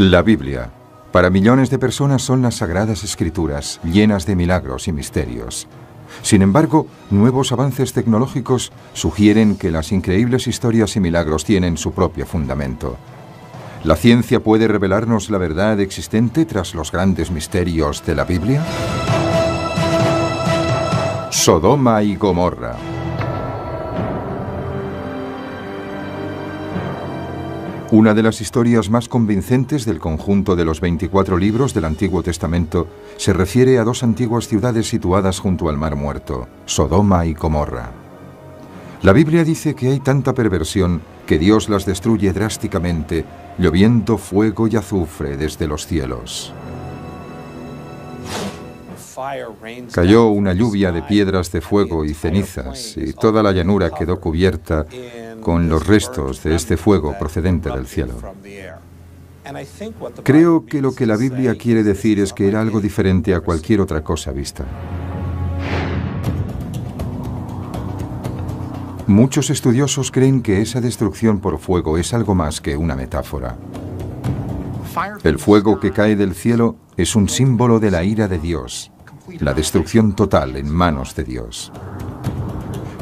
La Biblia, para millones de personas, son las sagradas escrituras, llenas de milagros y misterios. Sin embargo, nuevos avances tecnológicos sugieren que las increíbles historias y milagros tienen su propio fundamento. ¿La ciencia puede revelarnos la verdad existente tras los grandes misterios de la Biblia? Sodoma y Gomorra. Una de las historias más convincentes del conjunto de los 24 libros del Antiguo Testamento se refiere a dos antiguas ciudades situadas junto al Mar Muerto, Sodoma y Gomorra. La Biblia dice que hay tanta perversión que Dios las destruye drásticamente, lloviendo fuego y azufre desde los cielos. Cayó una lluvia de piedras de fuego y cenizas, y toda la llanura quedó cubierta con los restos de este fuego procedente del cielo. Creo que lo que la Biblia quiere decir es que era algo diferente a cualquier otra cosa vista. Muchos estudiosos creen que esa destrucción por fuego es algo más que una metáfora. El fuego que cae del cielo es un símbolo de la ira de Dios, la destrucción total en manos de Dios.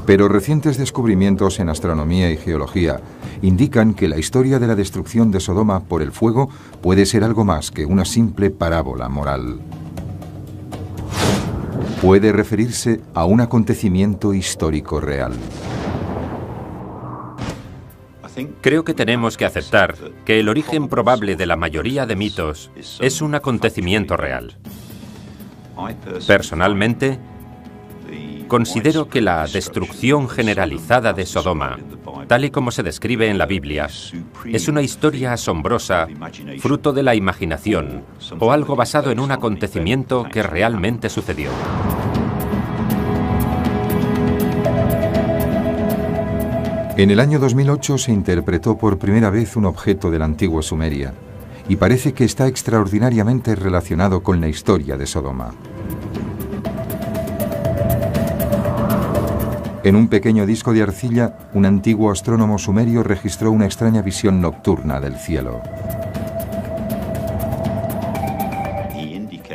Pero recientes descubrimientos en astronomía y geología indican que la historia de la destrucción de Sodoma por el fuego puede ser algo más que una simple parábola moral. Puede referirse a un acontecimiento histórico real. Creo que tenemos que aceptar que el origen probable de la mayoría de mitos es un acontecimiento real. Personalmente, considero que la destrucción generalizada de Sodoma, tal y como se describe en la Biblia, es una historia asombrosa, fruto de la imaginación, o algo basado en un acontecimiento que realmente sucedió. En el año 2008 se interpretó por primera vez un objeto de la antigua Sumeria, y parece que está extraordinariamente relacionado con la historia de Sodoma. En un pequeño disco de arcilla, un antiguo astrónomo sumerio registró una extraña visión nocturna del cielo.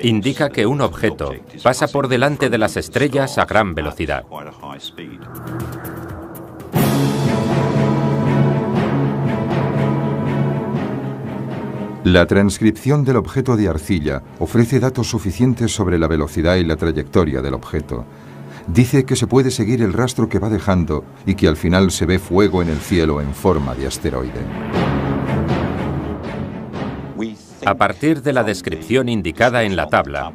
Indica que un objeto pasa por delante de las estrellas a gran velocidad. La transcripción del objeto de arcilla ofrece datos suficientes sobre la velocidad y la trayectoria del objeto. Dice que se puede seguir el rastro que va dejando y que al final se ve fuego en el cielo en forma de asteroide. A partir de la descripción indicada en la tabla,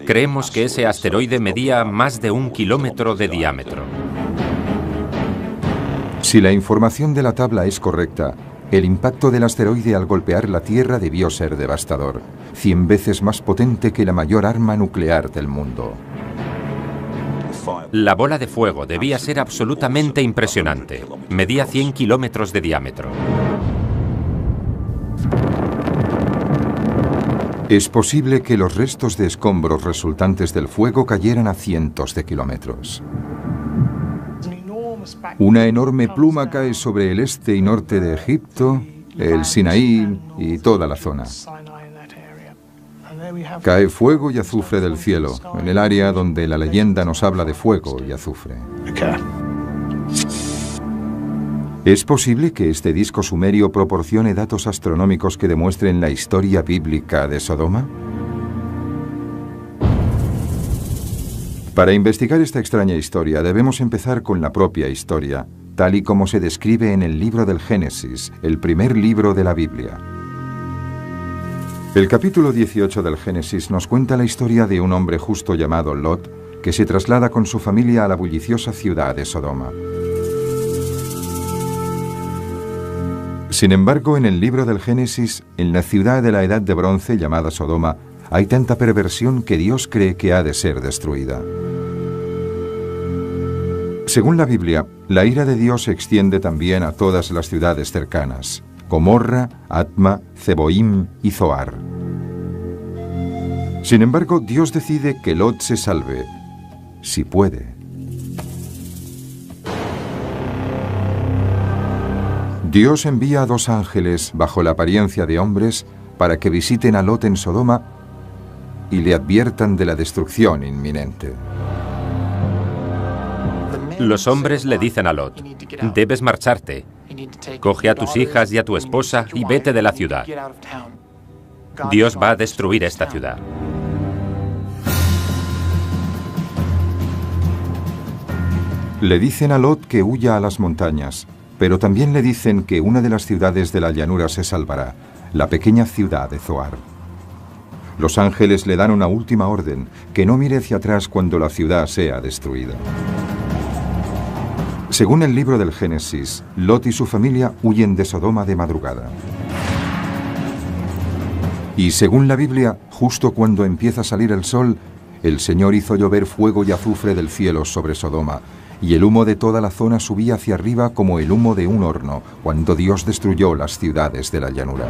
creemos que ese asteroide medía más de 1 kilómetro de diámetro. Si la información de la tabla es correcta, el impacto del asteroide al golpear la Tierra debió ser devastador, 100 veces más potente que la mayor arma nuclear del mundo. La bola de fuego debía ser absolutamente impresionante. Medía 100 kilómetros de diámetro. Es posible que los restos de escombros resultantes del fuego cayeran a cientos de kilómetros. Una enorme pluma cae sobre el este y norte de Egipto, el Sinaí y toda la zona. Cae fuego y azufre del cielo, en el área donde la leyenda nos habla de fuego y azufre. ¿Es posible que este disco sumerio proporcione datos astronómicos que demuestren la historia bíblica de Sodoma? Para investigar esta extraña historia debemos empezar con la propia historia, tal y como se describe en el libro del Génesis, el primer libro de la Biblia. El capítulo 18 del Génesis nos cuenta la historia de un hombre justo llamado Lot, que se traslada con su familia a la bulliciosa ciudad de Sodoma. Sin embargo, en el libro del Génesis, en la ciudad de la Edad de Bronce llamada Sodoma, hay tanta perversión que Dios cree que ha de ser destruida. Según la Biblia, la ira de Dios se extiende también a todas las ciudades cercanas: Gomorra, Atma, Zeboim y Zoar. Sin embargo, Dios decide que Lot se salve, si puede. Dios envía a 2 ángeles bajo la apariencia de hombres para que visiten a Lot en Sodoma y le adviertan de la destrucción inminente. Los hombres le dicen a Lot: debes marcharte. Coge a tus hijas y a tu esposa y vete de la ciudad. Dios va a destruir esta ciudad. Le dicen a Lot que huya a las montañas, pero también le dicen que una de las ciudades de la llanura se salvará, la pequeña ciudad de Zoar. Los ángeles le dan una última orden, que no mire hacia atrás cuando la ciudad sea destruida. Según el libro del Génesis, Lot y su familia huyen de Sodoma de madrugada. Y según la Biblia, justo cuando empieza a salir el sol, el Señor hizo llover fuego y azufre del cielo sobre Sodoma, y el humo de toda la zona subía hacia arriba como el humo de un horno, cuando Dios destruyó las ciudades de la llanura.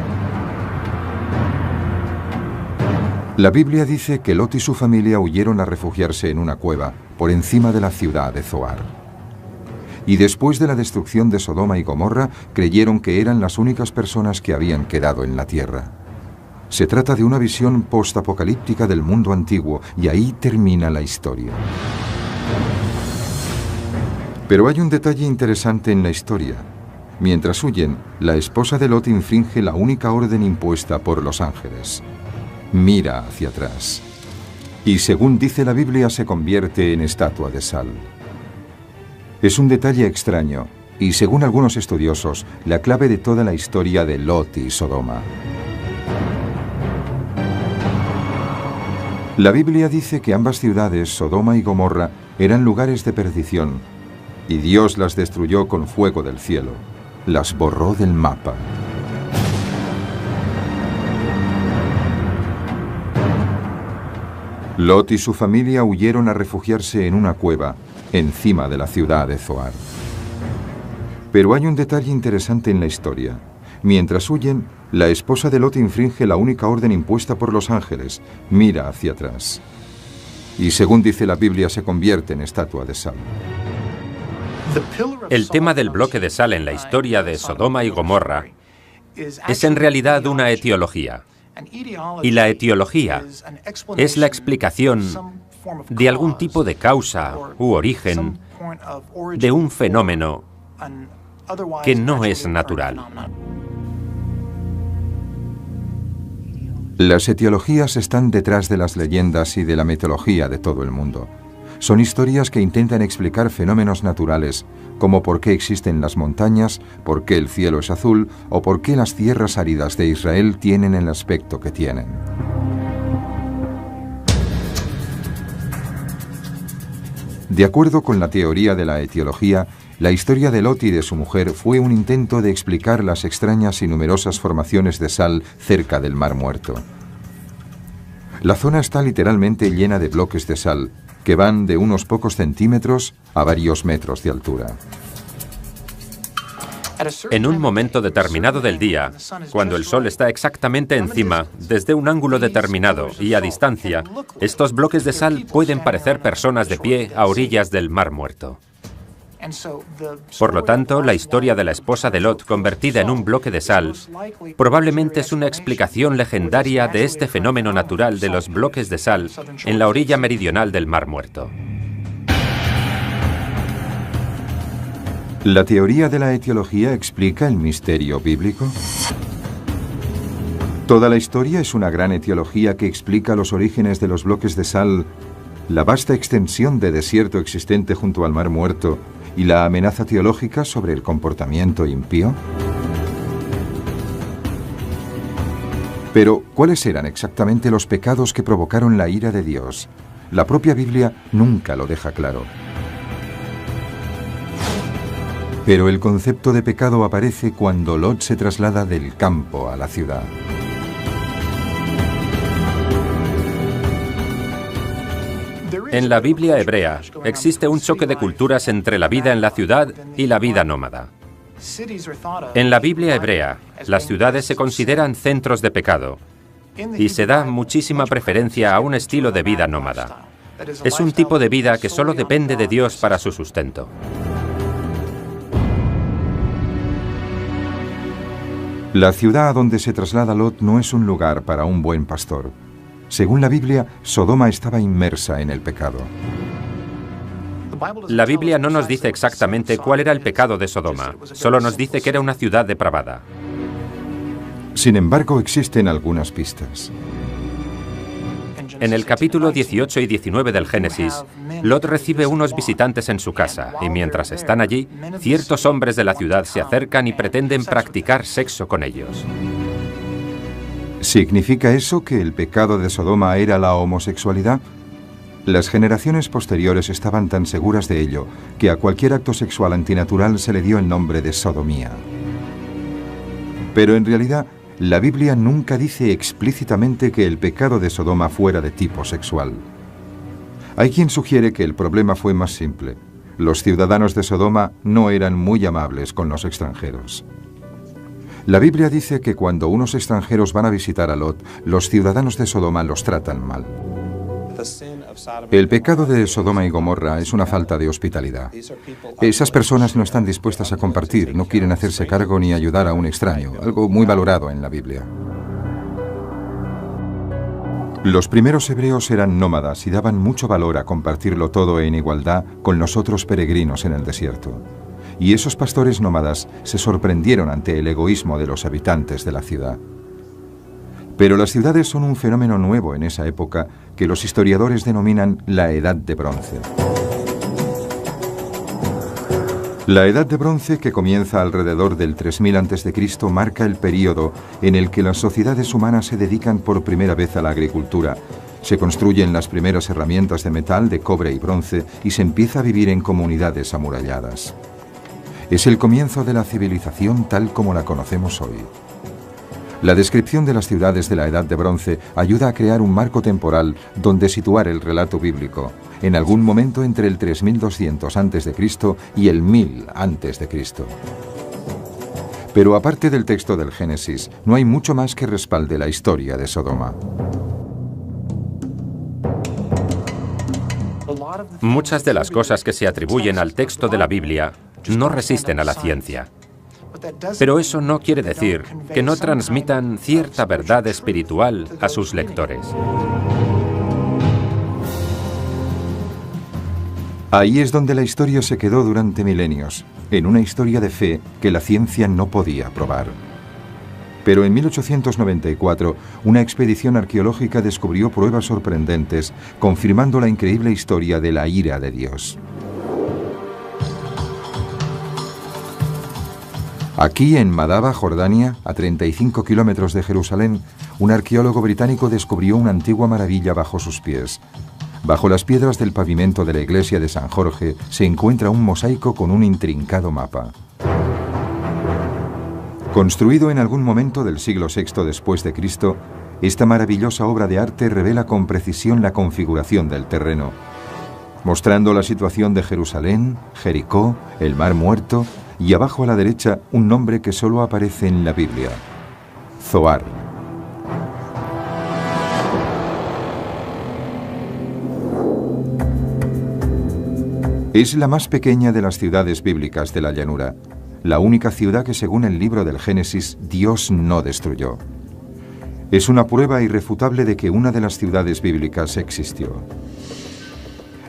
La Biblia dice que Lot y su familia huyeron a refugiarse en una cueva, por encima de la ciudad de Zoar. Y después de la destrucción de Sodoma y Gomorra, creyeron que eran las únicas personas que habían quedado en la tierra. Se trata de una visión postapocalíptica del mundo antiguo, y ahí termina la historia. Pero hay un detalle interesante en la historia. Mientras huyen, la esposa de Lot infringe la única orden impuesta por los ángeles. Mira hacia atrás. Y según dice la Biblia, se convierte en estatua de sal. Es un detalle extraño, y según algunos estudiosos, la clave de toda la historia de Lot y Sodoma. La Biblia dice que ambas ciudades, Sodoma y Gomorra, eran lugares de perdición, y Dios las destruyó con fuego del cielo, las borró del mapa. Lot y su familia huyeron a refugiarse en una cueva, encima de la ciudad de Zoar. Pero hay un detalle interesante en la historia. Mientras huyen, la esposa de Lot infringe la única orden impuesta por los ángeles: mira hacia atrás. Y según dice la Biblia, se convierte en estatua de sal. El tema del bloque de sal en la historia de Sodoma y Gomorra es en realidad una etiología. Y la etiología es la explicación de algún tipo de causa u origen de un fenómeno que no es natural. Las etiologías están detrás de las leyendas y de la mitología de todo el mundo. Son historias que intentan explicar fenómenos naturales, como por qué existen las montañas, por qué el cielo es azul o por qué las tierras áridas de Israel tienen el aspecto que tienen. De acuerdo con la teoría de la etiología, la historia de Lot y de su mujer fue un intento de explicar las extrañas y numerosas formaciones de sal cerca del Mar Muerto. La zona está literalmente llena de bloques de sal, que van de unos pocos centímetros a varios metros de altura. En un momento determinado del día, cuando el sol está exactamente encima, desde un ángulo determinado y a distancia, estos bloques de sal pueden parecer personas de pie a orillas del Mar Muerto. Por lo tanto, la historia de la esposa de Lot convertida en un bloque de sal probablemente es una explicación legendaria de este fenómeno natural de los bloques de sal en la orilla meridional del Mar Muerto. ¿La teoría de la etiología explica el misterio bíblico? Toda la historia es una gran etiología que explica los orígenes de los bloques de sal, la vasta extensión de desierto existente junto al Mar Muerto y la amenaza teológica sobre el comportamiento impío. Pero, ¿cuáles eran exactamente los pecados que provocaron la ira de Dios? La propia Biblia nunca lo deja claro. Pero el concepto de pecado aparece cuando Lot se traslada del campo a la ciudad. En la Biblia hebrea existe un choque de culturas entre la vida en la ciudad y la vida nómada. En la Biblia hebrea, las ciudades se consideran centros de pecado y se da muchísima preferencia a un estilo de vida nómada. Es un tipo de vida que solo depende de Dios para su sustento. La ciudad a donde se traslada Lot no es un lugar para un buen pastor. Según la Biblia, Sodoma estaba inmersa en el pecado. La Biblia no nos dice exactamente cuál era el pecado de Sodoma, solo nos dice que era una ciudad depravada. Sin embargo, existen algunas pistas. En el capítulo 18 y 19 del Génesis, Lot recibe unos visitantes en su casa, y mientras están allí, ciertos hombres de la ciudad se acercan y pretenden practicar sexo con ellos. ¿Significa eso que el pecado de Sodoma era la homosexualidad? Las generaciones posteriores estaban tan seguras de ello que a cualquier acto sexual antinatural se le dio el nombre de sodomía. Pero en realidad, la Biblia nunca dice explícitamente que el pecado de Sodoma fuera de tipo sexual. Hay quien sugiere que el problema fue más simple. Los ciudadanos de Sodoma no eran muy amables con los extranjeros. La Biblia dice que cuando unos extranjeros van a visitar a Lot, los ciudadanos de Sodoma los tratan mal. El pecado de Sodoma y Gomorra es una falta de hospitalidad. Esas personas no están dispuestas a compartir, no quieren hacerse cargo ni ayudar a un extraño, algo muy valorado en la Biblia. Los primeros hebreos eran nómadas y daban mucho valor a compartirlo todo en igualdad con los otros peregrinos en el desierto. Y esos pastores nómadas se sorprendieron ante el egoísmo de los habitantes de la ciudad. Pero las ciudades son un fenómeno nuevo en esa época que los historiadores denominan la Edad de Bronce. La Edad de Bronce, que comienza alrededor del 3000 a.C., marca el período en el que las sociedades humanas se dedican por primera vez a la agricultura. Se construyen las primeras herramientas de metal, de cobre y bronce, y se empieza a vivir en comunidades amuralladas. Es el comienzo de la civilización tal como la conocemos hoy. La descripción de las ciudades de la Edad de Bronce ayuda a crear un marco temporal donde situar el relato bíblico, en algún momento entre el 3200 a.C. y el 1000 a.C. Pero aparte del texto del Génesis, no hay mucho más que respalde la historia de Sodoma. Muchas de las cosas que se atribuyen al texto de la Biblia no resisten a la ciencia. Pero eso no quiere decir que no transmitan cierta verdad espiritual a sus lectores. Ahí es donde la historia se quedó durante milenios, en una historia de fe que la ciencia no podía probar. Pero en 1894, una expedición arqueológica descubrió pruebas sorprendentes, confirmando la increíble historia de la ira de Dios. Aquí, en Madaba, Jordania, a 35 kilómetros de Jerusalén, un arqueólogo británico descubrió una antigua maravilla bajo sus pies. Bajo las piedras del pavimento de la iglesia de San Jorge se encuentra un mosaico con un intrincado mapa. Construido en algún momento del siglo VI después de Cristo, esta maravillosa obra de arte revela con precisión la configuración del terreno, mostrando la situación de Jerusalén, Jericó, el Mar Muerto y abajo a la derecha un nombre que solo aparece en la Biblia: Zoar. Es la más pequeña de las ciudades bíblicas de la llanura, la única ciudad que según el libro del Génesis Dios no destruyó. Es una prueba irrefutable de que una de las ciudades bíblicas existió.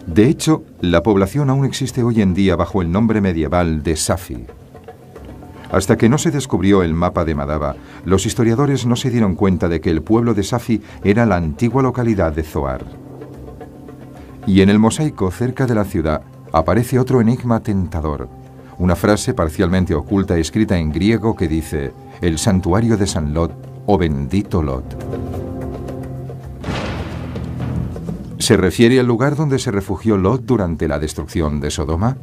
De hecho, la población aún existe hoy en día bajo el nombre medieval de Safi. Hasta que no se descubrió el mapa de Madaba, los historiadores no se dieron cuenta de que el pueblo de Safi era la antigua localidad de Zoar. Y en el mosaico cerca de la ciudad aparece otro enigma tentador, una frase parcialmente oculta escrita en griego que dice: el santuario de San Lot, o bendito Lot. ¿Se refiere al lugar donde se refugió Lot durante la destrucción de Sodoma?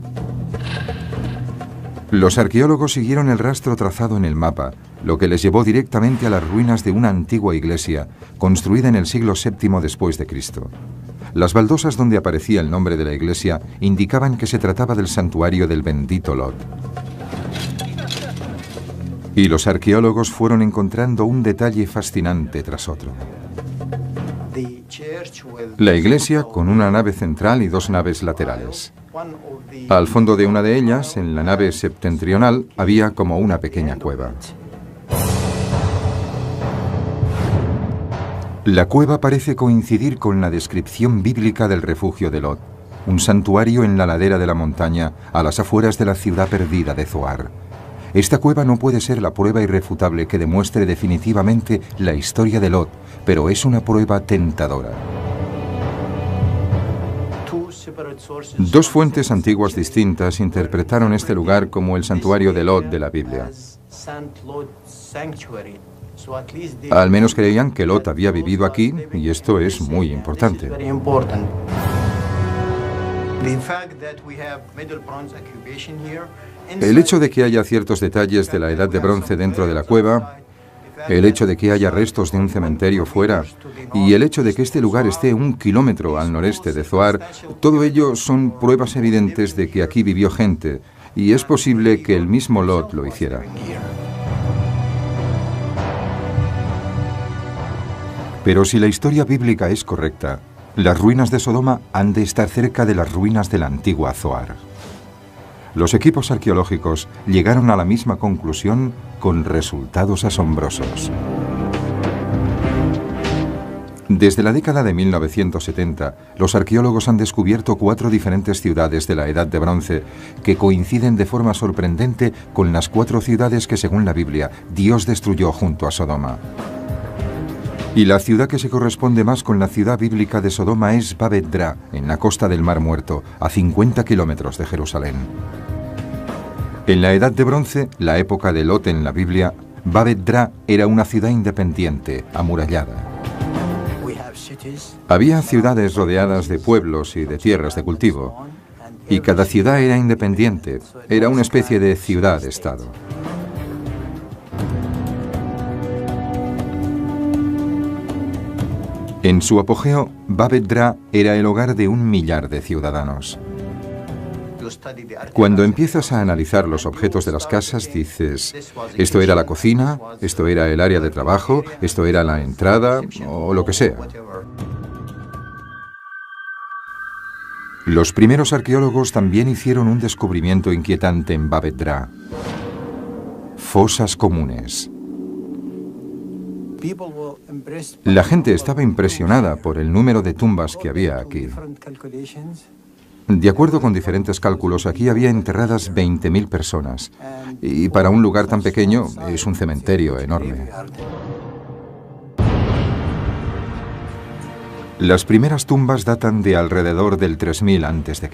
Los arqueólogos siguieron el rastro trazado en el mapa, lo que les llevó directamente a las ruinas de una antigua iglesia, construida en el siglo VII después de Cristo. Las baldosas donde aparecía el nombre de la iglesia indicaban que se trataba del santuario del bendito Lot. Y los arqueólogos fueron encontrando un detalle fascinante tras otro. La iglesia con una nave central y dos naves laterales. Al fondo de una de ellas, en la nave septentrional, había como una pequeña cueva. La cueva parece coincidir con la descripción bíblica del refugio de Lot, un santuario en la ladera de la montaña a las afueras de la ciudad perdida de Zoar. Esta cueva no puede ser la prueba irrefutable que demuestre definitivamente la historia de Lot, pero es una prueba tentadora. Dos fuentes antiguas distintas interpretaron este lugar como el santuario de Lot de la Biblia. Al menos creían que Lot había vivido aquí, y esto es muy importante. El hecho de que haya ciertos detalles de la Edad de Bronce dentro de la cueva, el hecho de que haya restos de un cementerio fuera y el hecho de que este lugar esté 1 kilómetro al noreste de Zoar, todo ello son pruebas evidentes de que aquí vivió gente, y es posible que el mismo Lot lo hiciera. Pero si la historia bíblica es correcta, las ruinas de Sodoma han de estar cerca de las ruinas de la antigua Zoar. Los equipos arqueológicos llegaron a la misma conclusión con resultados asombrosos. Desde la década de 1970, los arqueólogos han descubierto 4 diferentes ciudades de la Edad de Bronce que coinciden de forma sorprendente con las 4 ciudades que, según la Biblia, Dios destruyó junto a Sodoma. Y la ciudad que se corresponde más con la ciudad bíblica de Sodoma es Babet-Dra, en la costa del Mar Muerto, a 50 kilómetros de Jerusalén. En la Edad de Bronce, la época de Lot en la Biblia, Babet-Dra era una ciudad independiente, amurallada. Había ciudades rodeadas de pueblos y de tierras de cultivo, y cada ciudad era independiente, era una especie de ciudad-estado. En su apogeo, Babet-Dra era el hogar de 1 millar de ciudadanos. Cuando empiezas a analizar los objetos de las casas, dices, esto era la cocina, esto era el área de trabajo, esto era la entrada, o lo que sea. Los primeros arqueólogos también hicieron un descubrimiento inquietante en Babet-Dra: fosas comunes. La gente estaba impresionada por el número de tumbas que había aquí. De acuerdo con diferentes cálculos, aquí había enterradas 20.000 personas. Y para un lugar tan pequeño, es un cementerio enorme. Las primeras tumbas datan de alrededor del 3000 a.C.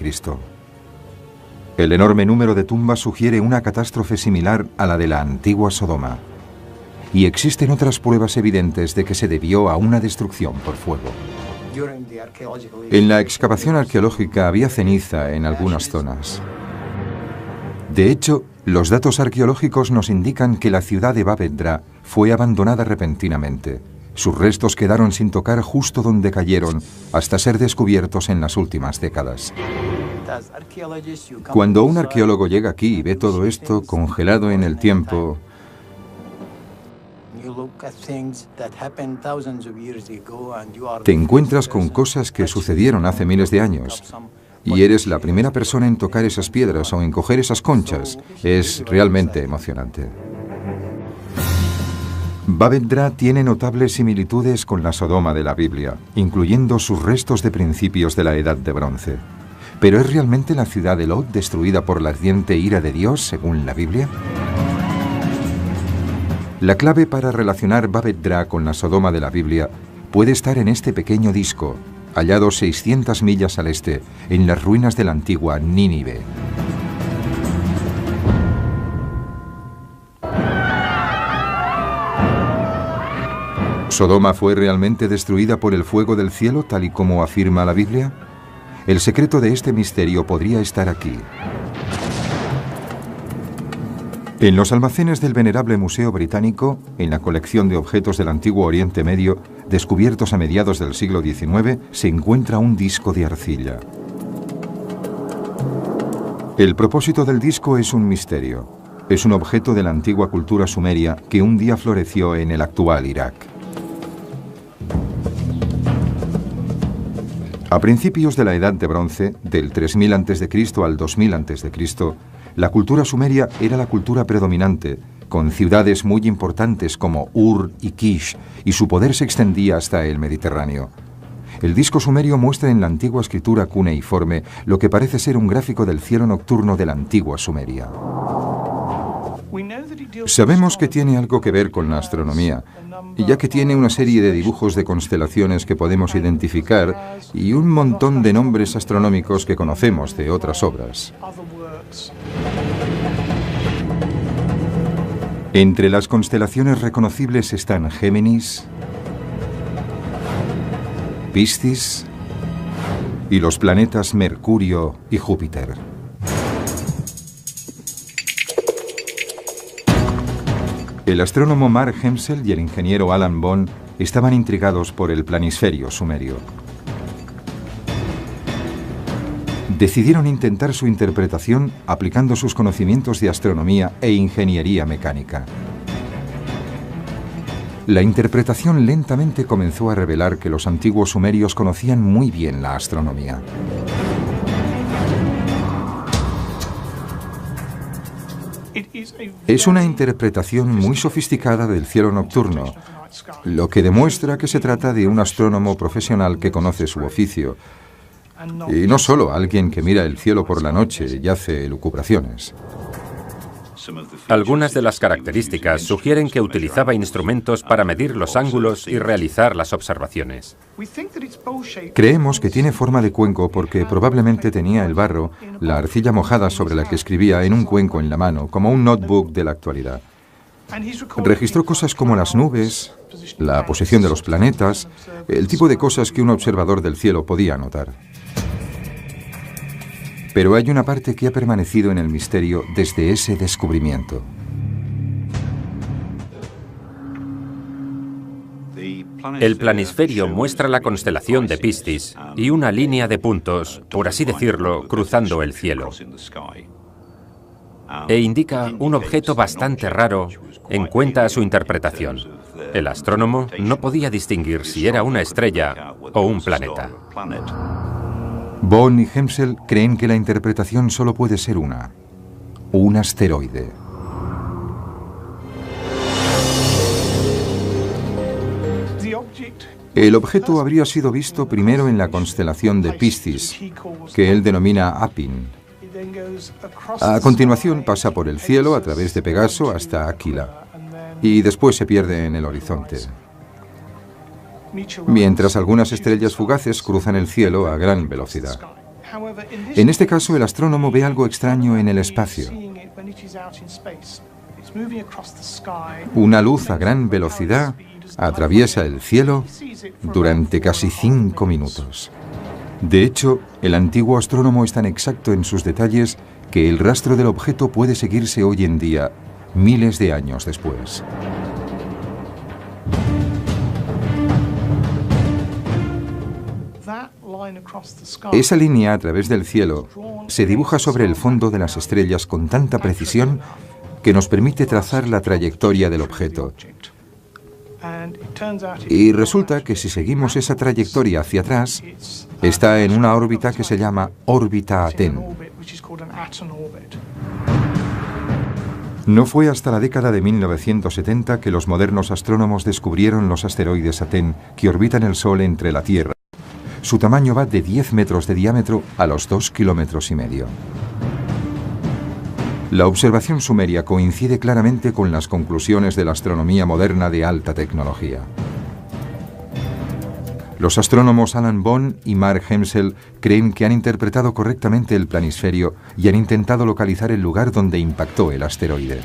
El enorme número de tumbas sugiere una catástrofe similar a la de la antigua Sodoma. Y existen otras pruebas evidentes de que se debió a una destrucción por fuego. En la excavación arqueológica había ceniza en algunas zonas. De hecho, los datos arqueológicos nos indican que la ciudad de Babet-Dra fue abandonada repentinamente. Sus restos quedaron sin tocar justo donde cayeron, hasta ser descubiertos en las últimas décadas. Cuando un arqueólogo llega aquí y ve todo esto congelado en el tiempo, te encuentras con cosas que sucedieron hace miles de años y eres la primera persona en tocar esas piedras o en coger esas conchas. Es realmente emocionante. Babet-Dra tiene notables similitudes con la Sodoma de la Biblia, incluyendo sus restos de principios de la Edad de Bronce. ¿Pero es realmente la ciudad de Lot destruida por la ardiente ira de Dios, según la Biblia? La clave para relacionar Babet-Dra con la Sodoma de la Biblia puede estar en este pequeño disco, hallado 600 millas al este, en las ruinas de la antigua Nínive. ¿Sodoma fue realmente destruida por el fuego del cielo, tal y como afirma la Biblia? El secreto de este misterio podría estar aquí. En los almacenes del venerable Museo Británico, en la colección de objetos del antiguo Oriente Medio, descubiertos a mediados del siglo XIX, se encuentra un disco de arcilla. El propósito del disco es un misterio. Es un objeto de la antigua cultura sumeria que un día floreció en el actual Irak. A principios de la Edad de Bronce, del 3000 a.C. al 2000 a.C., la cultura sumeria era la cultura predominante, con ciudades muy importantes como Ur y Kish, y su poder se extendía hasta el Mediterráneo. El disco sumerio muestra en la antigua escritura cuneiforme lo que parece ser un gráfico del cielo nocturno de la antigua Sumeria. Sabemos que tiene algo que ver con la astronomía, ya que tiene una serie de dibujos de constelaciones que podemos identificar y un montón de nombres astronómicos que conocemos de otras obras. Entre las constelaciones reconocibles están Géminis, Piscis y los planetas Mercurio y Júpiter. El astrónomo Mark Hemsel y el ingeniero Alan Bond estaban intrigados por el planisferio sumerio. Decidieron intentar su interpretación aplicando sus conocimientos de astronomía e ingeniería mecánica. La interpretación lentamente comenzó a revelar que los antiguos sumerios conocían muy bien la astronomía. Es una interpretación muy sofisticada del cielo nocturno, lo que demuestra que se trata de un astrónomo profesional que conoce su oficio, y no solo alguien que mira el cielo por la noche y hace elucubraciones. Algunas de las características sugieren que utilizaba instrumentos para medir los ángulos y realizar las observaciones. Creemos que tiene forma de cuenco porque probablemente tenía el barro, la arcilla mojada sobre la que escribía, en un cuenco en la mano, como un notebook de la actualidad. Registró cosas como las nubes, la posición de los planetas, el tipo de cosas que un observador del cielo podía notar. Pero hay una parte que ha permanecido en el misterio desde ese descubrimiento. El planisferio muestra la constelación de Piscis y una línea de puntos, por así decirlo, cruzando el cielo. E indica un objeto bastante raro en cuenta a su interpretación. El astrónomo no podía distinguir si era una estrella o un planeta. Bond y Hemsel creen que la interpretación solo puede ser un asteroide. El objeto habría sido visto primero en la constelación de Piscis, que él denomina Apin. A continuación pasa por el cielo a través de Pegaso hasta Aquila, y después se pierde en el horizonte. Mientras algunas estrellas fugaces cruzan el cielo a gran velocidad. En este caso, el astrónomo ve algo extraño en el espacio. Una luz a gran velocidad atraviesa el cielo durante casi 5 minutos. De hecho, el antiguo astrónomo es tan exacto en sus detalles que el rastro del objeto puede seguirse hoy en día, miles de años después. Esa línea a través del cielo se dibuja sobre el fondo de las estrellas con tanta precisión que nos permite trazar la trayectoria del objeto. Y resulta que si seguimos esa trayectoria hacia atrás, está en una órbita que se llama órbita Aten. No fue hasta la década de 1970 que los modernos astrónomos descubrieron los asteroides Aten que orbitan el Sol entre la Tierra. Su tamaño va de 10 metros de diámetro a los 2,5 kilómetros. La observación sumeria coincide claramente con las conclusiones de la astronomía moderna de alta tecnología. Los astrónomos Alan Bond y Mark Hemsel creen que han interpretado correctamente el planisferio y han intentado localizar el lugar donde impactó el asteroide.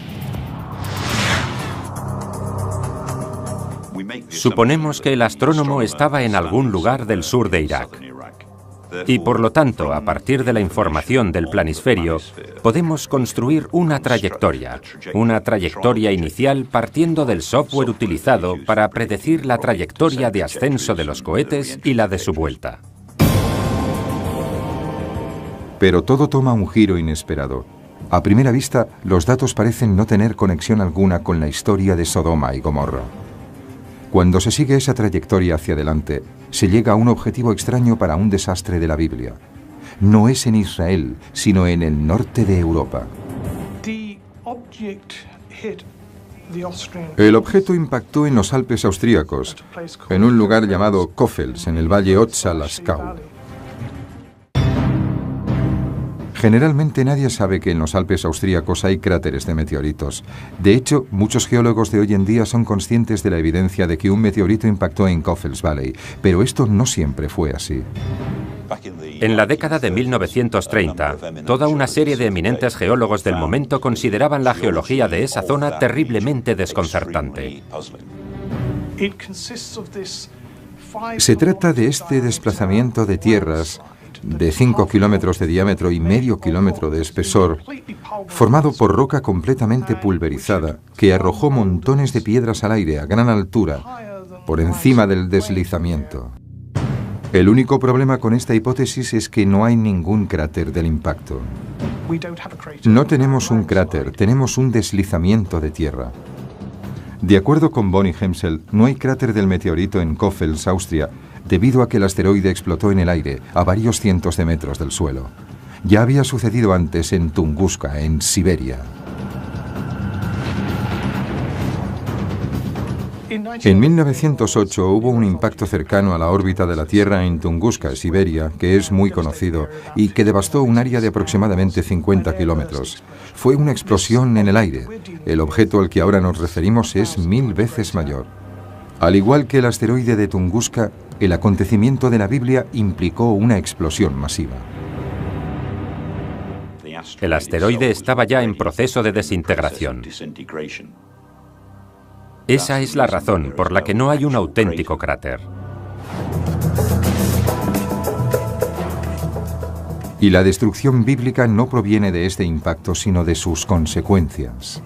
Suponemos que el astrónomo estaba en algún lugar del sur de Irak. Y por lo tanto, a partir de la información del planisferio, podemos construir una trayectoria inicial partiendo del software utilizado para predecir la trayectoria de ascenso de los cohetes y la de su vuelta. Pero todo toma un giro inesperado. A primera vista, los datos parecen no tener conexión alguna con la historia de Sodoma y Gomorra. Cuando se sigue esa trayectoria hacia adelante, se llega a un objetivo extraño para un desastre de la Biblia. No es en Israel, sino en el norte de Europa. El objeto impactó en los Alpes austríacos, en un lugar llamado Koffels, en el valle Otza-Laskau. Generalmente nadie sabe que en los Alpes austríacos hay cráteres de meteoritos. De hecho, muchos geólogos de hoy en día son conscientes de la evidencia de que un meteorito impactó en Koffels Valley, pero esto no siempre fue así. En la década de 1930, toda una serie de eminentes geólogos del momento consideraban la geología de esa zona terriblemente desconcertante. Se trata de este desplazamiento de tierras de 5 kilómetros de diámetro y medio kilómetro de espesor, formado por roca completamente pulverizada que arrojó montones de piedras al aire a gran altura, por encima del deslizamiento. El único problema con esta hipótesis es que no hay ningún cráter del impacto. No tenemos un cráter, tenemos un deslizamiento de tierra. De acuerdo con Bonnie Hemsel, no hay cráter del meteorito en Koffels, Austria, debido a que el asteroide explotó en el aire a varios cientos de metros del suelo. Ya había sucedido antes en Tunguska, en Siberia. En 1908 hubo un impacto cercano a la órbita de la Tierra en Tunguska, Siberia, que es muy conocido y que devastó un área de aproximadamente 50 kilómetros. Fue una explosión en el aire. El objeto al que ahora nos referimos es 1000 veces mayor. Al igual que el asteroide de Tunguska, el acontecimiento de la Biblia implicó una explosión masiva. El asteroide estaba ya en proceso de desintegración. Esa es la razón por la que no hay un auténtico cráter. Y la destrucción bíblica no proviene de este impacto, sino de sus consecuencias.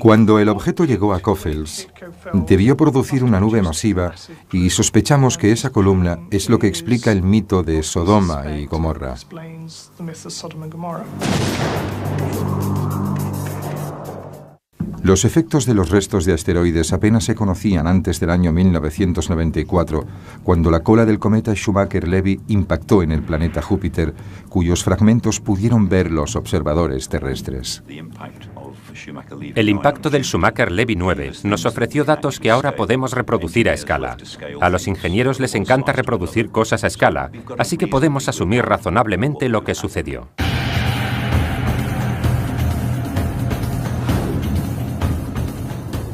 Cuando el objeto llegó a Koffels, debió producir una nube masiva y sospechamos que esa columna es lo que explica el mito de Sodoma y Gomorra. Los efectos de los restos de asteroides apenas se conocían antes del año 1994, cuando la cola del cometa Schumacher-Levy impactó en el planeta Júpiter, cuyos fragmentos pudieron ver los observadores terrestres. El impacto del Schumacher-Levy 9 nos ofreció datos que ahora podemos reproducir a escala. A los ingenieros les encanta reproducir cosas a escala, así que podemos asumir razonablemente lo que sucedió.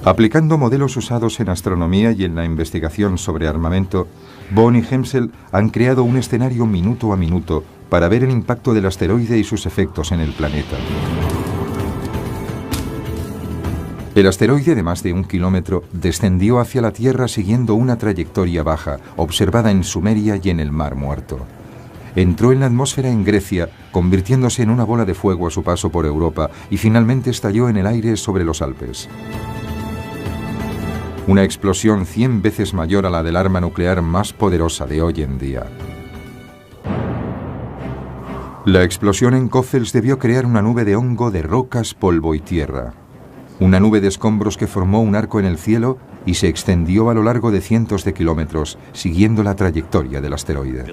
Aplicando modelos usados en astronomía y en la investigación sobre armamento, Bonnie y Hemsel han creado un escenario minuto a minuto para ver el impacto del asteroide y sus efectos en el planeta. El asteroide de más de 1 kilómetro descendió hacia la Tierra siguiendo una trayectoria baja, observada en Sumeria y en el Mar Muerto. Entró en la atmósfera en Grecia, convirtiéndose en una bola de fuego a su paso por Europa y finalmente estalló en el aire sobre los Alpes. Una explosión 100 veces mayor a la del arma nuclear más poderosa de hoy en día. La explosión en Koffels debió crear una nube de hongo de rocas, polvo y tierra. Una nube de escombros que formó un arco en el cielo y se extendió a lo largo de cientos de kilómetros, siguiendo la trayectoria del asteroide.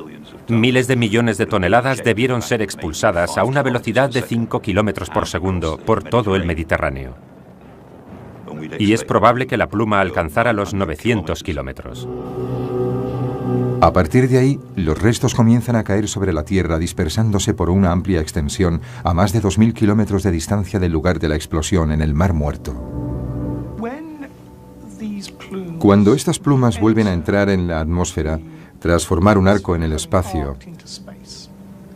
Miles de millones de toneladas debieron ser expulsadas a una velocidad de 5 kilómetros por segundo por todo el Mediterráneo. Y es probable que la pluma alcanzara los 900 kilómetros. A partir de ahí, los restos comienzan a caer sobre la Tierra, dispersándose por una amplia extensión a más de 2000 kilómetros de distancia del lugar de la explosión en el Mar Muerto. Cuando estas plumas vuelven a entrar en la atmósfera, tras formar un arco en el espacio,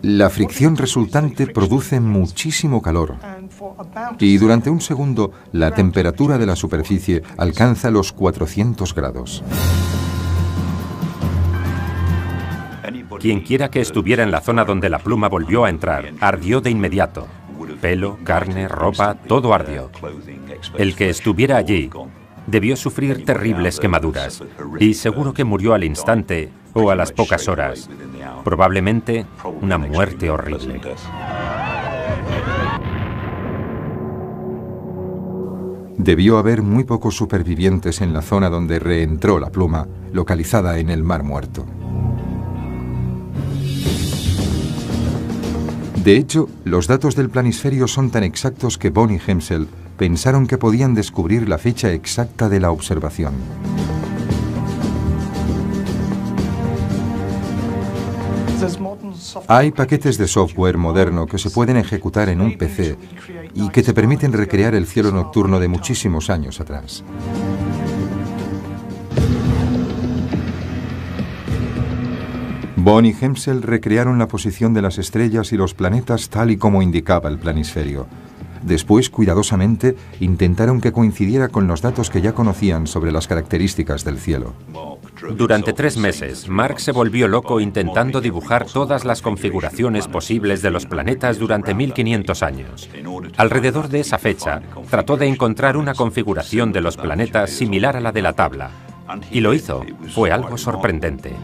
la fricción resultante produce muchísimo calor. Y durante un segundo, la temperatura de la superficie alcanza los 400 grados. Quien quiera que estuviera en la zona donde la pluma volvió a entrar, ardió de inmediato. Pelo, carne, ropa, todo ardió. El que estuviera allí debió sufrir terribles quemaduras y seguro que murió al instante o a las pocas horas. Probablemente una muerte horrible. Debió haber muy pocos supervivientes en la zona donde reentró la pluma, localizada en el Mar Muerto. De hecho, los datos del planisferio son tan exactos que Bond y Hemsel pensaron que podían descubrir la fecha exacta de la observación. Hay paquetes de software moderno que se pueden ejecutar en un PC y que te permiten recrear el cielo nocturno de muchísimos años atrás. Bond y Hemsel recrearon la posición de las estrellas y los planetas tal y como indicaba el planisferio. Después, cuidadosamente, intentaron que coincidiera con los datos que ya conocían sobre las características del cielo. Durante 3 meses, Mark se volvió loco intentando dibujar todas las configuraciones posibles de los planetas durante 1500 años. Alrededor de esa fecha, trató de encontrar una configuración de los planetas similar a la de la tabla. Y lo hizo. Fue algo sorprendente.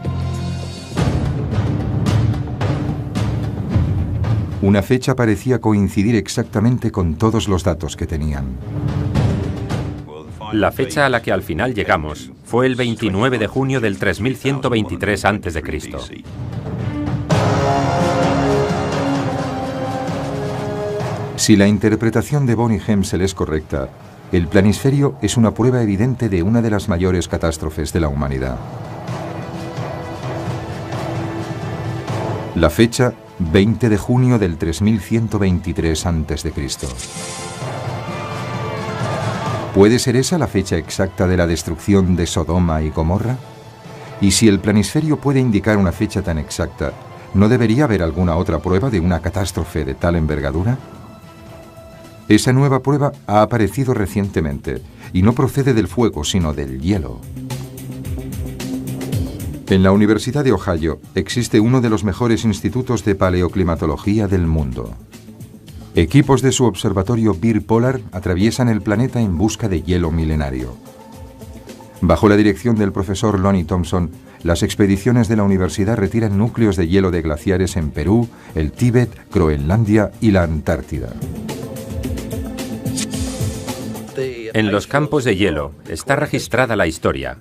Una fecha parecía coincidir exactamente con todos los datos que tenían. La fecha a la que al final llegamos fue el 29 de junio del 3123 a.C. Si la interpretación de Bond y Hemsel es correcta, el planisferio es una prueba evidente de una de las mayores catástrofes de la humanidad. La fecha, 20 de junio del 3123 a.C. ¿Puede ser esa la fecha exacta de la destrucción de Sodoma y Gomorra? Y si el planisferio puede indicar una fecha tan exacta, ¿no debería haber alguna otra prueba de una catástrofe de tal envergadura? Esa nueva prueba ha aparecido recientemente y no procede del fuego, sino del hielo. En la Universidad de Ohio existe uno de los mejores institutos de paleoclimatología del mundo. Equipos de su observatorio Beer Polar atraviesan el planeta en busca de hielo milenario. Bajo la dirección del profesor Lonnie Thompson, las expediciones de la universidad retiran núcleos de hielo de glaciares en Perú, el Tíbet, Groenlandia y la Antártida. En los campos de hielo está registrada la historia.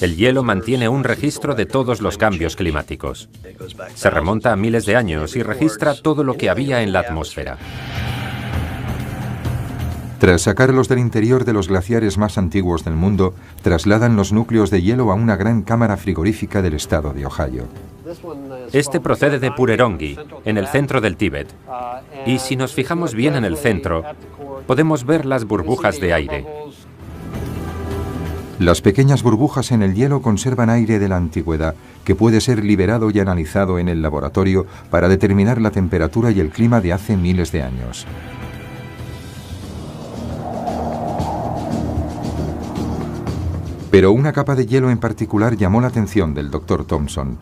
El hielo mantiene un registro de todos los cambios climáticos. Se remonta a miles de años y registra todo lo que había en la atmósfera. Tras sacarlos del interior de los glaciares más antiguos del mundo, trasladan los núcleos de hielo a una gran cámara frigorífica del estado de Ohio. Este procede de Purerongi, en el centro del Tíbet. Y si nos fijamos bien en el centro, podemos ver las burbujas de aire. Las pequeñas burbujas en el hielo conservan aire de la antigüedad, que puede ser liberado y analizado en el laboratorio para determinar la temperatura y el clima de hace miles de años. Pero una capa de hielo en particular llamó la atención del Dr. Thompson.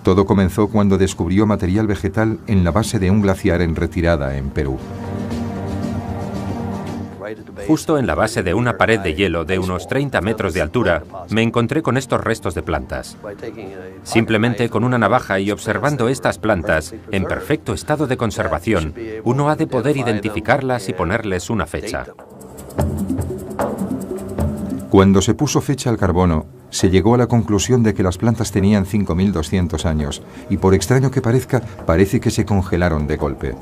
Todo comenzó cuando descubrió material vegetal en la base de un glaciar en retirada en Perú. Justo en la base de una pared de hielo de unos 30 metros de altura, me encontré con estos restos de plantas. Simplemente con una navaja y observando estas plantas en perfecto estado de conservación, uno ha de poder identificarlas y ponerles una fecha. Cuando se puso fecha al carbono, se llegó a la conclusión de que las plantas tenían 5.200 años y, por extraño que parezca, parece que se congelaron de golpe.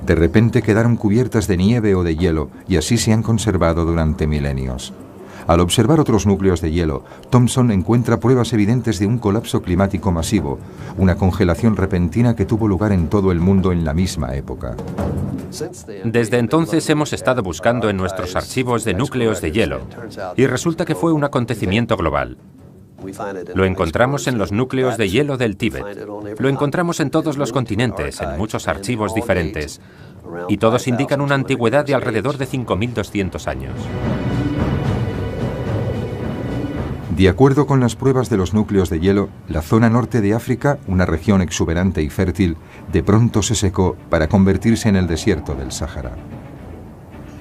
De repente quedaron cubiertas de nieve o de hielo y así se han conservado durante milenios. Al observar otros núcleos de hielo, Thompson encuentra pruebas evidentes de un colapso climático masivo, una congelación repentina que tuvo lugar en todo el mundo en la misma época. Desde entonces hemos estado buscando en nuestros archivos de núcleos de hielo y resulta que fue un acontecimiento global. Lo encontramos en los núcleos de hielo del Tíbet. Lo encontramos en todos los continentes, en muchos archivos diferentes. Y todos indican una antigüedad de alrededor de 5.200 años. De acuerdo con las pruebas de los núcleos de hielo, la zona norte de África, una región exuberante y fértil, de pronto se secó para convertirse en el desierto del Sáhara.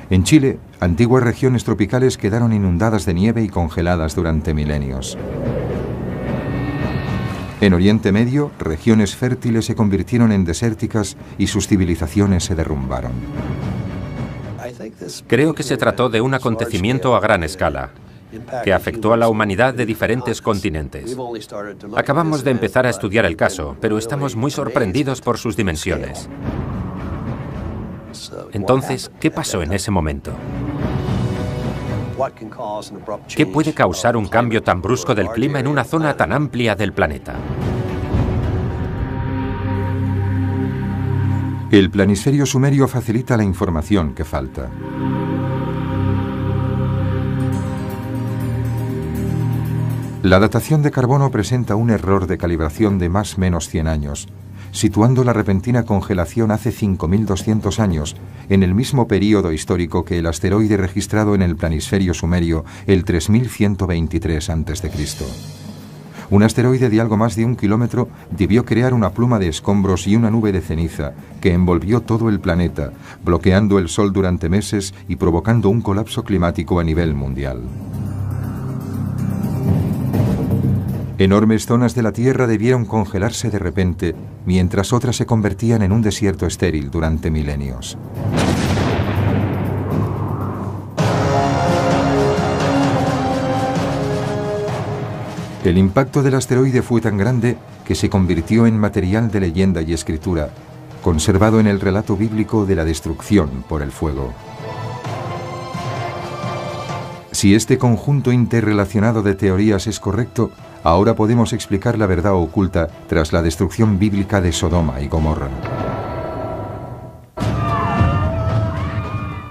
En Chile, antiguas regiones tropicales quedaron inundadas de nieve y congeladas durante milenios. En Oriente Medio, regiones fértiles se convirtieron en desérticas y sus civilizaciones se derrumbaron. Creo que se trató de un acontecimiento a gran escala. que afectó a la humanidad de diferentes continentes. Acabamos de empezar a estudiar el caso, pero estamos muy sorprendidos por sus dimensiones. Entonces, ¿qué pasó en ese momento? ¿Qué puede causar un cambio tan brusco del clima en una zona tan amplia del planeta? El planisferio sumerio facilita la información que falta. La datación de carbono presenta un error de calibración de más o menos 100 años, situando la repentina congelación hace 5.200 años, en el mismo período histórico que el asteroide registrado en el planisferio sumerio el 3123 a.C. Un asteroide de algo más de 1 kilómetro debió crear una pluma de escombros y una nube de ceniza que envolvió todo el planeta, bloqueando el Sol durante meses y provocando un colapso climático a nivel mundial. Enormes zonas de la Tierra debieron congelarse de repente, mientras otras se convertían en un desierto estéril durante milenios. El impacto del asteroide fue tan grande que se convirtió en material de leyenda y escritura, conservado en el relato bíblico de la destrucción por el fuego. Si este conjunto interrelacionado de teorías es correcto, ahora podemos explicar la verdad oculta tras la destrucción bíblica de Sodoma y Gomorra.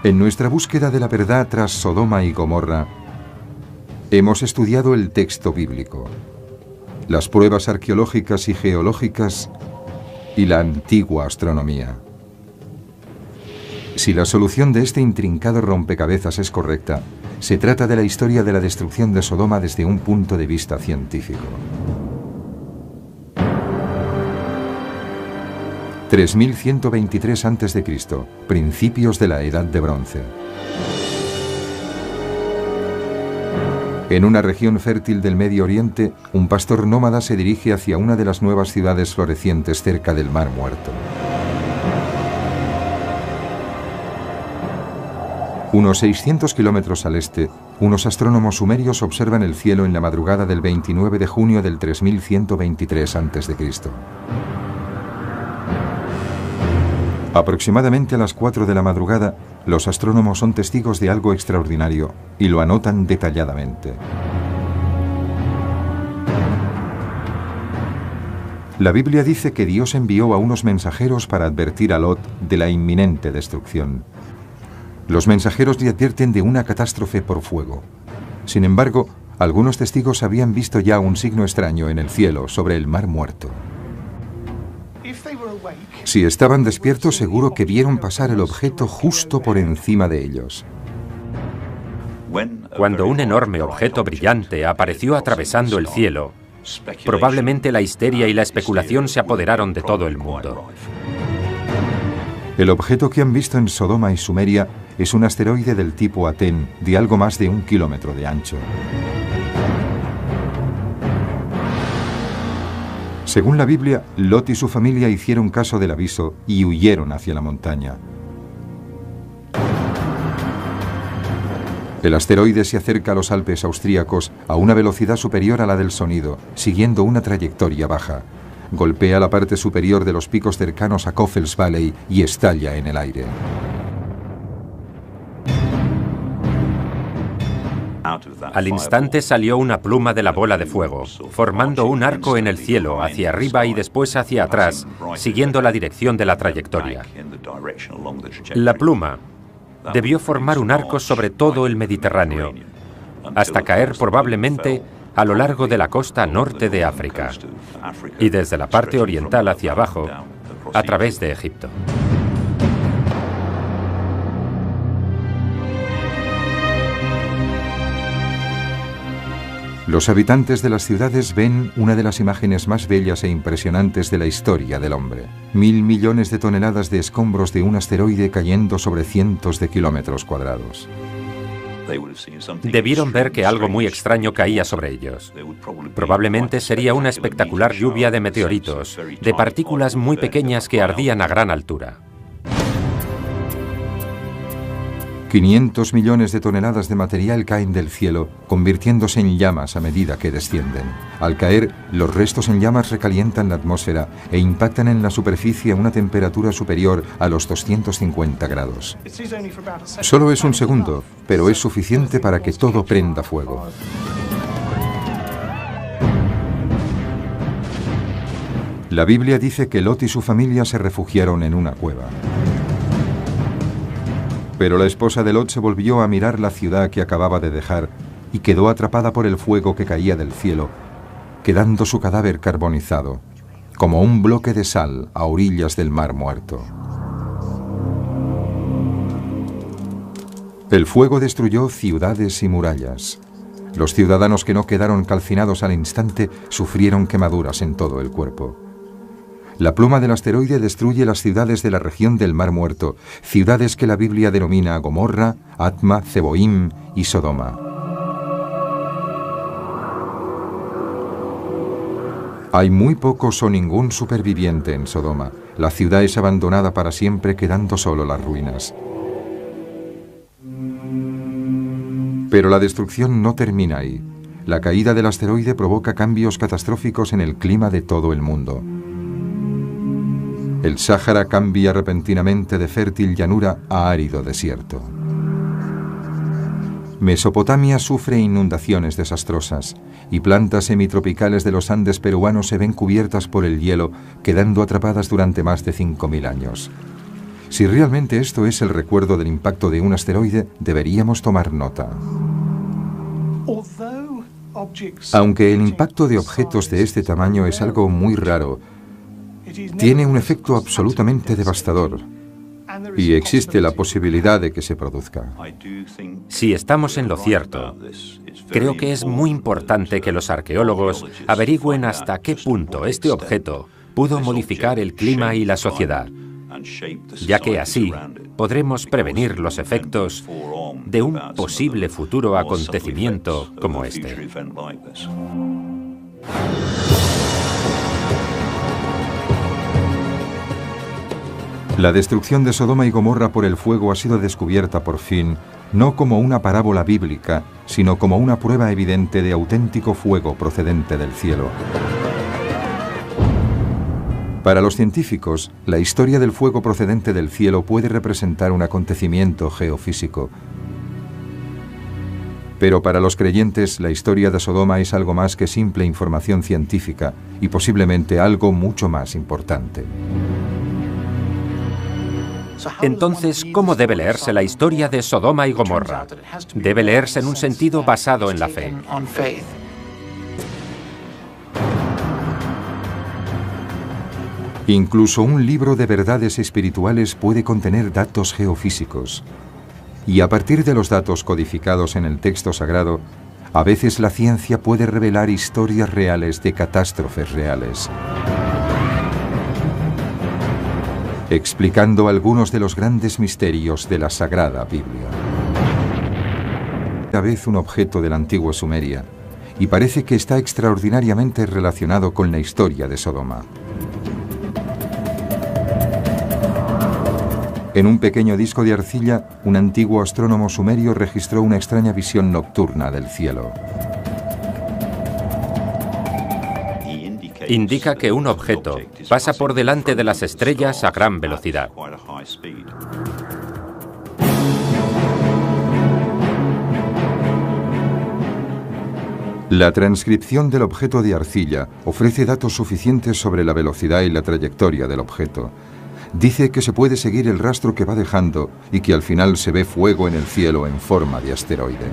En nuestra búsqueda de la verdad tras Sodoma y Gomorra, hemos estudiado el texto bíblico, las pruebas arqueológicas y geológicas y la antigua astronomía. Si la solución de este intrincado rompecabezas es correcta, se trata de la historia de la destrucción de Sodoma desde un punto de vista científico. 3123 a.C., principios de la Edad de Bronce. En una región fértil del Medio Oriente, un pastor nómada se dirige hacia una de las nuevas ciudades florecientes cerca del Mar Muerto. Unos 600 kilómetros al este, unos astrónomos sumerios observan el cielo en la madrugada del 29 de junio del 3123 a.C. Aproximadamente a las 4 de la madrugada, los astrónomos son testigos de algo extraordinario y lo anotan detalladamente. La Biblia dice que Dios envió a unos mensajeros para advertir a Lot de la inminente destrucción. Los mensajeros le advierten de una catástrofe por fuego. Sin embargo, algunos testigos habían visto ya un signo extraño en el cielo sobre el Mar Muerto. Si estaban despiertos, seguro que vieron pasar el objeto justo por encima de ellos. Cuando un enorme objeto brillante apareció atravesando el cielo, probablemente la histeria y la especulación se apoderaron de todo el mundo. El objeto que han visto en Sodoma y Sumeria es un asteroide del tipo Atén de algo más de 1 kilómetro de ancho. Según la Biblia, Lot y su familia hicieron caso del aviso y huyeron hacia la montaña. El asteroide se acerca a los Alpes austríacos a una velocidad superior a la del sonido, siguiendo una trayectoria baja. Golpea la parte superior de los picos cercanos a Coffels Valley y estalla en el aire. Al instante salió una pluma de la bola de fuego, formando un arco en el cielo, hacia arriba y después hacia atrás, siguiendo la dirección de la trayectoria. La pluma debió formar un arco sobre todo el Mediterráneo, hasta caer probablemente a lo largo de la costa norte de África, y desde la parte oriental hacia abajo, a través de Egipto. Los habitantes de las ciudades ven una de las imágenes más bellas e impresionantes de la historia del hombre. 1.000 millones de toneladas de escombros de un asteroide cayendo sobre cientos de kilómetros cuadrados. Debieron ver que algo muy extraño caía sobre ellos. Probablemente sería una espectacular lluvia de meteoritos, de partículas muy pequeñas que ardían a gran altura. 500 millones de toneladas de material caen del cielo, convirtiéndose en llamas a medida que descienden. Al caer, los restos en llamas recalientan la atmósfera e impactan en la superficie a una temperatura superior a los 250 grados. Solo es un segundo, pero es suficiente para que todo prenda fuego. La Biblia dice que Lot y su familia se refugiaron en una cueva. Pero la esposa de Lot se volvió a mirar la ciudad que acababa de dejar y quedó atrapada por el fuego que caía del cielo, quedando su cadáver carbonizado, como un bloque de sal a orillas del Mar Muerto. El fuego destruyó ciudades y murallas. Los ciudadanos que no quedaron calcinados al instante sufrieron quemaduras en todo el cuerpo. La pluma del asteroide destruye las ciudades de la región del Mar Muerto, ciudades que la Biblia denomina Gomorra, Atma, Zeboim y Sodoma. Hay muy pocos o ningún superviviente en Sodoma. La ciudad es abandonada para siempre, quedando solo las ruinas. Pero la destrucción no termina ahí. La caída del asteroide provoca cambios catastróficos en el clima de todo el mundo. El Sáhara cambia repentinamente de fértil llanura a árido desierto. Mesopotamia sufre inundaciones desastrosas y plantas semitropicales de los Andes peruanos se ven cubiertas por el hielo, quedando atrapadas durante más de 5.000 años. Si realmente esto es el recuerdo del impacto de un asteroide, deberíamos tomar nota. Aunque el impacto de objetos de este tamaño es algo muy raro, tiene un efecto absolutamente devastador y existe la posibilidad de que se produzca. Si estamos en lo cierto, creo que es muy importante que los arqueólogos averigüen hasta qué punto este objeto pudo modificar el clima y la sociedad, ya que así podremos prevenir los efectos de un posible futuro acontecimiento como este. La destrucción de Sodoma y Gomorra por el fuego ha sido descubierta por fin, no como una parábola bíblica, sino como una prueba evidente de auténtico fuego procedente del cielo. Para los científicos, la historia del fuego procedente del cielo puede representar un acontecimiento geofísico. Pero para los creyentes, la historia de Sodoma es algo más que simple información científica y posiblemente algo mucho más importante. Entonces, ¿cómo debe leerse la historia de Sodoma y Gomorra? Debe leerse en un sentido basado en la fe. Incluso un libro de verdades espirituales puede contener datos geofísicos. Y a partir de los datos codificados en el texto sagrado, a veces la ciencia puede revelar historias reales de catástrofes reales, explicando algunos de los grandes misterios de la Sagrada Biblia. A vez un objeto de la antigua Sumeria, y parece que está extraordinariamente relacionado con la historia de Sodoma. En un pequeño disco de arcilla, un antiguo astrónomo sumerio registró una extraña visión nocturna del cielo. Indica que un objeto pasa por delante de las estrellas a gran velocidad. La transcripción del objeto de arcilla ofrece datos suficientes sobre la velocidad y la trayectoria del objeto. Dice que se puede seguir el rastro que va dejando y que al final se ve fuego en el cielo en forma de asteroide.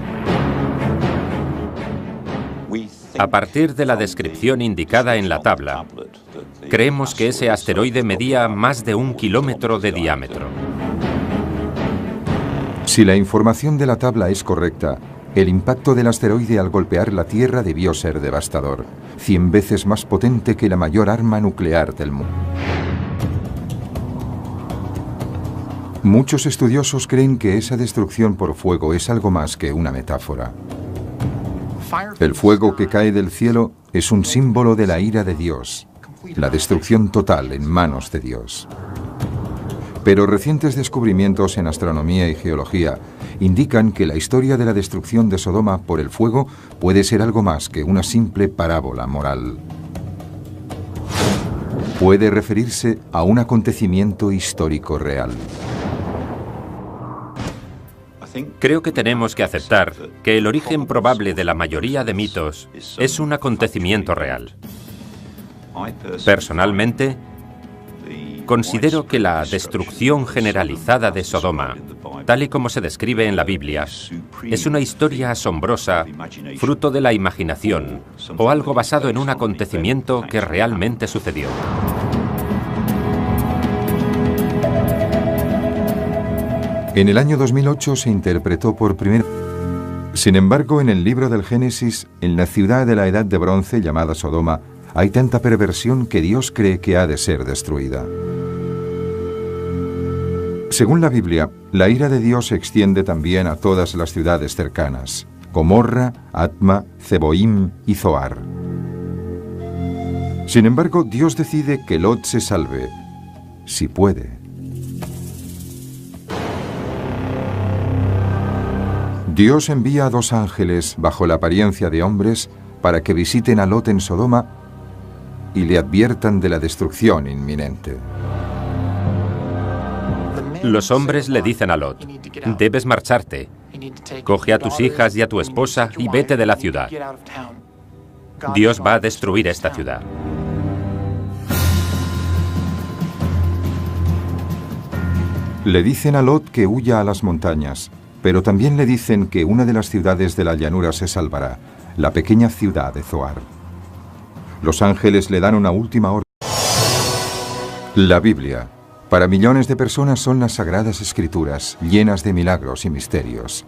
A partir de la descripción indicada en la tabla, creemos que ese asteroide medía más de 1 kilómetro de diámetro. Si la información de la tabla es correcta, el impacto del asteroide al golpear la Tierra debió ser devastador, 100 veces más potente que la mayor arma nuclear del mundo. Muchos estudiosos creen que esa destrucción por fuego es algo más que una metáfora. El fuego que cae del cielo es un símbolo de la ira de Dios, la destrucción total en manos de Dios. Pero recientes descubrimientos en astronomía y geología indican que la historia de la destrucción de Sodoma por el fuego puede ser algo más que una simple parábola moral. Puede referirse a un acontecimiento histórico real. Creo que tenemos que aceptar que el origen probable de la mayoría de mitos es un acontecimiento real. Personalmente, considero que la destrucción generalizada de Sodoma, tal y como se describe en la Biblia, es una historia asombrosa, fruto de la imaginación, o algo basado en un acontecimiento que realmente sucedió. En el año 2008 se interpretó por primera vez. Sin embargo, en el libro del Génesis, en la ciudad de la Edad de Bronce llamada Sodoma, hay tanta perversión que Dios cree que ha de ser destruida. Según la Biblia, la ira de Dios se extiende también a todas las ciudades cercanas: Gomorra, Atma, Zeboim y Zoar. Sin embargo, Dios decide que Lot se salve, si puede. Dios envía a 2 ángeles bajo la apariencia de hombres para que visiten a Lot en Sodoma y le adviertan de la destrucción inminente. Los hombres le dicen a Lot: debes marcharte. Coge a tus hijas y a tu esposa y vete de la ciudad. Dios va a destruir esta ciudad. Le dicen a Lot que huya a las montañas, pero también le dicen que una de las ciudades de la llanura se salvará, la pequeña ciudad de Zoar. Los ángeles le dan una última orden. La Biblia, para millones de personas, son las sagradas escrituras, llenas de milagros y misterios.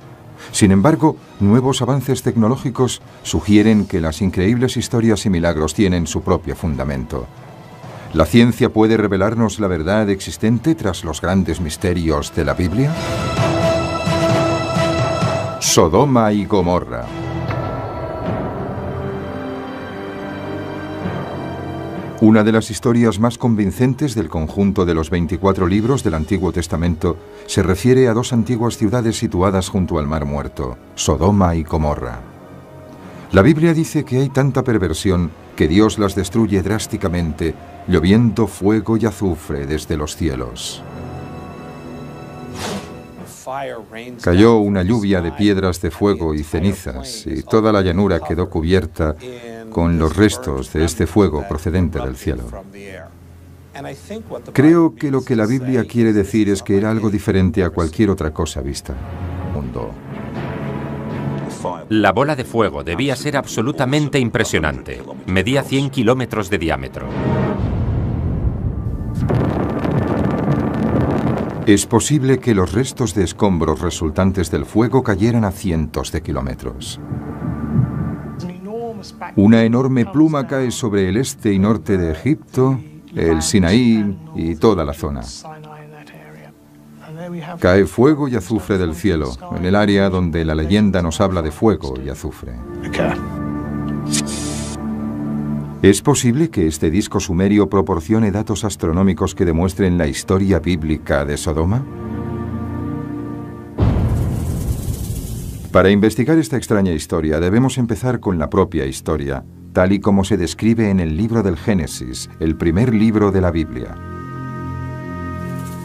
Sin embargo, nuevos avances tecnológicos sugieren que las increíbles historias y milagros tienen su propio fundamento. ¿La ciencia puede revelarnos la verdad existente tras los grandes misterios de la Biblia? Sodoma y Gomorra. Una de las historias más convincentes del conjunto de los 24 libros del Antiguo Testamento se refiere a 2 antiguas ciudades situadas junto al Mar Muerto, Sodoma y Gomorra. La Biblia dice que hay tanta perversión que Dios las destruye drásticamente, lloviendo fuego y azufre desde los cielos. Cayó una lluvia de piedras de fuego y cenizas, y toda la llanura quedó cubierta con los restos de este fuego procedente del cielo. Creo que lo que la Biblia quiere decir es que era algo diferente a cualquier otra cosa vista en el mundo. La bola de fuego debía ser absolutamente impresionante. Medía 100 kilómetros de diámetro. Es posible que los restos de escombros resultantes del fuego cayeran a cientos de kilómetros. Una enorme pluma cae sobre el este y norte de Egipto, el Sinaí y toda la zona. Cae fuego y azufre del cielo, en el área donde la leyenda nos habla de fuego y azufre. ¿Es posible que este disco sumerio proporcione datos astronómicos que demuestren la historia bíblica de Sodoma? Para investigar esta extraña historia debemos empezar con la propia historia, tal y como se describe en el libro del Génesis, el primer libro de la Biblia.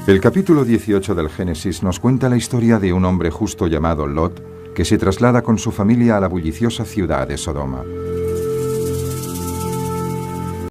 El capítulo 18 del Génesis nos cuenta la historia de un hombre justo llamado Lot, que se traslada con su familia a la bulliciosa ciudad de Sodoma.